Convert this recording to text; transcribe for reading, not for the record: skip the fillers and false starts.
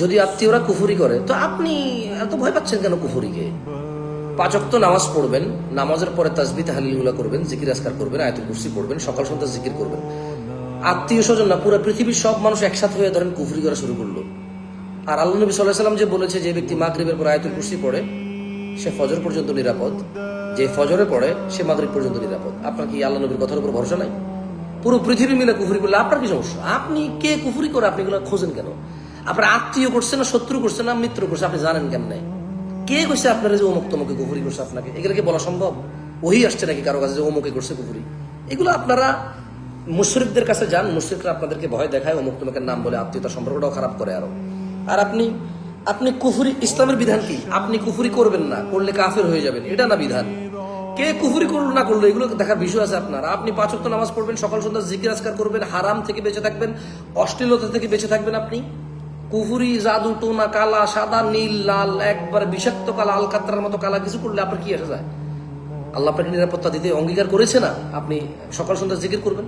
যদি আত্মীয়রা কুফুরি করে তো আপনি এত ভয় পাচ্ছেন কেন কুফুরিকে? 5 ওয়াক্ত নামাজ পড়বেন, নামাজের পরে তাসবিহ তাহলিলগুলো করবেন, জিকির আজকার করবেন, আয়াতুল কুরসি পড়বেন, সকাল সন্ধ্যা জিকির করবেন। আত্মীয় স্বজন না, পুরো পৃথিবীর সব মানুষ একসাথে হয়ে ধরেন কুফরি করা শুরু করলো। আর আল্লাহ নবী সাল্লাল্লাহু আলাইহি ওয়াসাল্লাম যে বলেছে, যে ব্যক্তি মাগরিবের পর আয়াতুল কুরসি পড়ে সে ফজর পর্যন্ত নিরাপদ, যে ফজরে পড়ে সে মাগরিব পর্যন্ত নিরাপদ। আপনার কি আল্লাহ নবীর কথার উপর ভরসা নাই? পুরো পৃথিবী মিলে কুফরি করলে আপনার কি সমস্যা? আপনি কে কুফরি করে আপনি এগুলো খোঁজেন কেন? আপনার আত্মীয় করছে না শত্রু করছে না মিত্র করছে, আপনি জানেন কেমনে? কে কইছে আপনারা যে অমুক তমুকে কুফরি করছে? আপনাকে এগুলো কি বলা সম্ভব? ওহি আসছে নাকি কারো কাছে যে অমুকে করছে কুফরি? এগুলো আপনারা মুশরিকদের কাছে যান, মুশরিকরা আপনাদেরকে ভয় দেখায়, অমুক তমুকের নাম বলে আত্মীয়তা সম্পর্কটাও খারাপ করে আরো। আর আপনি কুফরি, ইসলামের বিধান কি? আপনি কুফরি করবেন না, করলে কাফের হয়ে যাবেন, এটা না বিধান। কে কুফরি করলো না করলো এগুলো দেখার বিষয় আছে আপনার। আপনি 5 ওয়াক্ত নামাজ পড়বেন, সকাল সন্ধ্যা জিকির আজকার করবেন, হারাম থেকে বেঁচে থাকবেন, অশ্লীলতা থেকে বেঁচে থাকবেন। আপনি কুফুরি, জাদু টোনা, কালা, সাদা, নীল, লাল, একবার বিষাক্ত কালা, আলকাতরার মতো কালা কিছু করলে আপনার কি আসা যায়? আল্লাহ আপনাকে নিরাপত্তা দিতে অঙ্গীকার করেছে না? আপনি সকাল সন্ধ্যা জিকির করবেন।